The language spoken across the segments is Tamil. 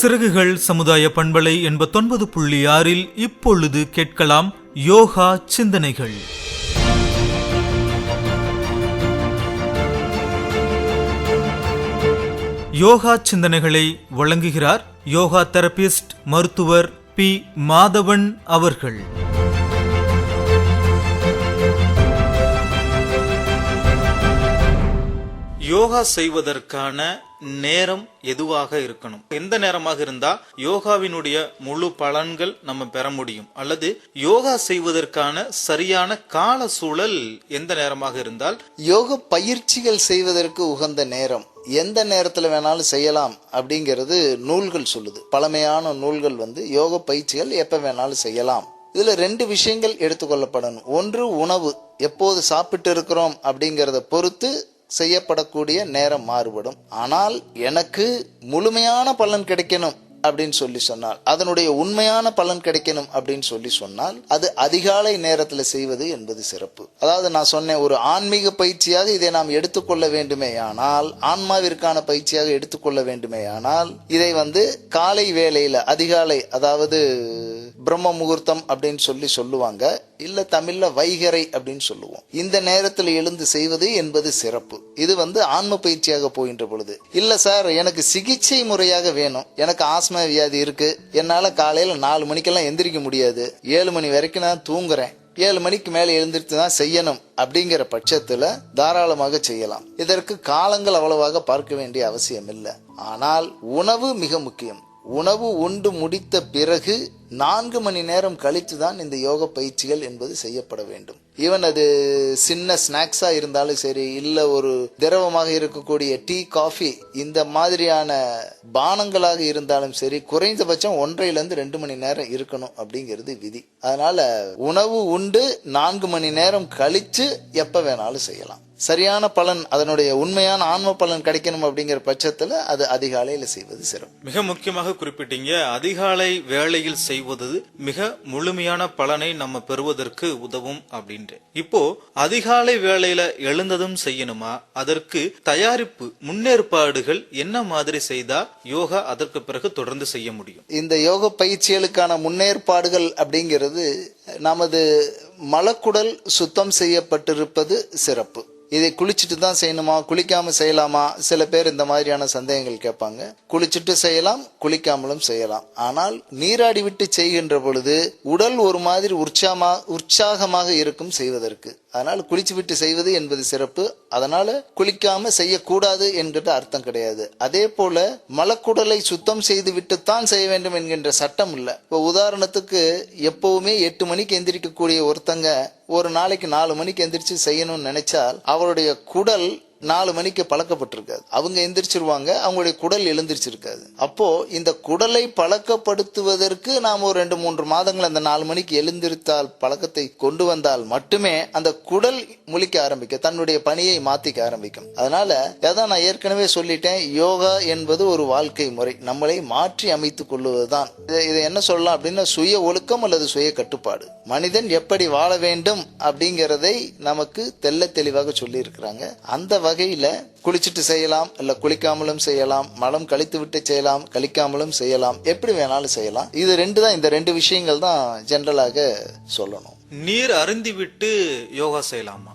சிறகுகள் சமுதாய பண்பலை 89.6 இப்பொழுது கேட்கலாம் யோகா சிந்தனைகள். யோகா சிந்தனைகளை வழங்குகிறார் யோகா தெரபிஸ்ட் மருத்துவர் பி. மாதவன் அவர்கள். யோகா செய்வதற்கான நேரம் எதுவாக இருக்கணும்? எந்த நேரமாக இருந்தா யோகாவினுடைய முழு பலன்கள் நம்ம பெற முடியும்? அல்லது யோகா செய்வதற்கான சரியான கால சூழல் எந்த நேரமாக இருந்தால்? யோக பயிற்சிகள் செய்வதற்கு உகந்த நேரம் எந்த நேரத்துல வேணாலும் செய்யலாம் அப்படிங்கிறது நூல்கள் சொல்லுது. பழமையான நூல்கள் யோக பயிற்சிகள் எப்ப வேணாலும் செய்யலாம். இதுல ரெண்டு விஷயங்கள் எடுத்துக்கொள்ளப்படணும். ஒன்று, உணவு எப்போது சாப்பிட்டு இருக்கிறோம் அப்படிங்கறத பொறுத்து செய்யப்படக்கூடிய நேரம் மாறுபடும். ஆனால் எனக்கு முழுமையான பலன் கிடைக்கணும் அப்படின்னு சொல்லி சொன்னால், அதனுடைய உண்மையான பலன் கிடைக்கணும் அப்படின்னு சொல்லி சொன்னால், அது அதிகாலை நேரத்தில் செய்வது என்பது சிறப்பு. அதாவது நான் சொன்னேன், ஒரு ஆன்மீக பயிற்சியாக இதை நாம் எடுத்துக்கொள்ள வேண்டுமே ஆனால், ஆன்மாவிற்கான பயிற்சியாக எடுத்துக்கொள்ள வேண்டுமே ஆனால், இதை காலை வேளையில அதிகாலை, அதாவது பிரம்ம முகூர்த்தம் அப்படின்னு சொல்லி சொல்லுவாங்க, இல்ல தமிழ்ல வைகரை அப்படின்னு சொல்லுவோம். இந்த நேரத்தில் எழுந்து செய்வது என்பது சிறப்பு. இது ஆன்ம பயிற்சியாக போகின்ற பொழுது, இல்ல சார் எனக்கு சிகிச்சை முறையாக வேணும், எனக்கு ஆஸ்மா வியாதி இருக்கு, என்னால காலையில 4 மணிக்கெல்லாம் எந்திரிக்க முடியாது, 7 மணி வரைக்கும் நான் தூங்குறேன், 7 மணிக்கு மேல எழுந்திருத்து தான் செய்யணும் அப்படிங்கிற பட்சத்துல தாராளமாக செய்யலாம். இதற்கு காலங்கள் அவ்வளவாக பார்க்க வேண்டிய அவசியம் இல்லை. ஆனால் உணவு மிக முக்கியம். உணவு உண்டு முடித்த பிறகு 4 மணி நேரம் கழித்து தான் இந்த யோக பயிற்சிகள் என்பது செய்யப்பட வேண்டும். ஈவன் அது சின்ன ஸ்நாக்ஸா இருந்தாலும் சரி, இல்ல ஒரு திரவமாக இருக்கக்கூடிய டீ, காஃபி, இந்த மாதிரியான பானங்களாக இருந்தாலும் சரி, குறைந்தபட்சம் 1.5 மணி நேரம் இருக்கணும் அப்படிங்கிறது விதி. அதனால உணவு உண்டு 4 மணி நேரம் கழிச்சு எப்ப வேணாலும் செய்யலாம். சரியான பலன், அதனுடைய உண்மையான ஆன்ம பலன் கிடைக்கணும் அப்படிங்கிற பட்சத்துல அது அதிகாலையில செய்வது சிறப்பு. மிக முக்கியமாக குறிப்பிட்டீங்க, அதிகாலை வேளையில் செய்வது மிக முழுமையான பலனை நம்ம பெறுவதற்கு உதவும் அப்படின்ட்டு. இப்போ அதிகாலை வேளையில எழுந்ததும் செய்யணுமா? அதற்கு தயாரிப்பு முன்னேற்பாடுகள் என்ன மாதிரி செய்தா யோகா அதற்கு பிறகு தொடர்ந்து செய்ய முடியும்? இந்த யோக பயிற்சிகளுக்கான முன்னேற்பாடுகள் அப்படிங்கிறது, நமது மலக்குடல் சுத்தம் செய்யப்பட்டிருப்பது சிறப்பு. இதை குளிச்சுட்டு தான் செய்யணுமா, குளிக்காம செய்யலாமா? சில பேர் இந்த மாதிரியான சந்தேகங்கள் கேட்பாங்க. குளிச்சுட்டு செய்யலாம், குளிக்காமலும் செய்யலாம். ஆனால் நீராடி விட்டு செய்கின்ற பொழுது உடல் ஒரு மாதிரி உற்சாகமாக இருக்கும் செய்வதற்கு. அதனால குளிச்சு விட்டு செய்வது என்பது சிறப்பு. அதனால குளிக்காம செய்யக்கூடாது என்கிற அர்த்தம் கிடையாது. அதே போல மலக்குடலை சுத்தம் செய்து விட்டுத்தான் செய்ய வேண்டும் என்கின்ற சட்டம் இல்லை. இப்போ உதாரணத்துக்கு, எப்பவுமே 8 மணிக்கு எந்திரிக்கக்கூடிய ஒருத்தங்க ஒரு நாளைக்கு 4 மணிக்கு எந்திரிச்சு செய்யணும்னு நினைச்சால் அவருடைய குடல் 4 மணிக்கு பழக்கப்பட்டிருக்காது. அவங்க எந்திரிச்சிருவாங்க, அவங்களுடைய குடல் எழுந்திரிச்சிருக்காது. அப்போ இந்த குடலை பழக்கப்படுத்துவதற்கு நாம் ஒரு 2-3 மாதங்கள் அந்த 4 மணிக்கு எழுந்திருத்தால், பழக்கத்தை கொண்டு வந்தால் மட்டுமே அந்த குடல் முழிக்க ஆரம்பிக்க, தன்னுடைய பணியை மாத்திக்க ஆரம்பிக்கும். அதனால அதான் நான் ஏற்கனவே சொல்லிட்டேன், யோகா என்பது ஒரு வாழ்க்கை முறை, நம்மளை மாற்றி அமைத்துக் கொள்வதுதான். இதை என்ன சொல்லலாம் அப்படின்னா, சுய ஒழுக்கம் அல்லது சுய கட்டுப்பாடு. மனிதன் எப்படி வாழ வேண்டும் அப்படிங்கிறதை நமக்கு தெல்ல தெளிவாக சொல்லி இருக்கிறாங்க. அந்த வகையில குளிச்சுட்டு செய்யலாம், இல்ல குளிக்காமலும் செய்யலாம், மலம் கழித்து விட்டு செய்யலாம், கழிக்காமலும் செய்யலாம், எப்படி வேணாலும் செய்யலாம். இது இந்த 2 விஷயங்கள் தான் ஜெனரலாக சொல்லணும். நீர் அருந்தி விட்டு யோகா செய்யலாமா?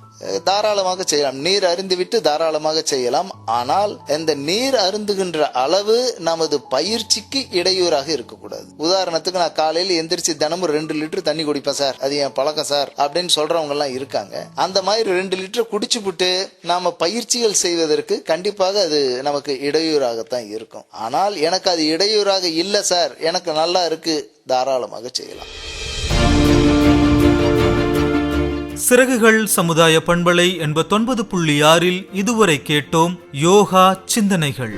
தாராளமாக செய்யலாம். நீர் அருந்திவிட்டு தாராளமாக செய்யலாம். ஆனால் இந்த நீர் அருந்துகின்ற அளவு நமது பயிற்சிக்கு இடையூறாக இருக்கக்கூடாது. உதாரணத்துக்கு, நான் காலையில எந்திரிச்சு தினமும் 2 லிட்டர் தண்ணி குடிப்பேன் சார், அது என் பழக்கம் சார் அப்படின்னு சொல்றவங்க எல்லாம் இருக்காங்க. அந்த மாதிரி 2 லிட்டர் குடிச்சு விட்டு நாம பயிற்சிகள் செய்வதற்கு கண்டிப்பாக அது நமக்கு இடையூறாகத்தான் இருக்கும். ஆனால் எனக்கு அது இடையூறாக இல்லை சார், எனக்கு நல்லா இருக்கு, தாராளமாக செய்யலாம். சிறகுகள் சமுதாய பண்பலை 89.6 இதுவரை கேட்டோம் யோகா சிந்தனைகள்.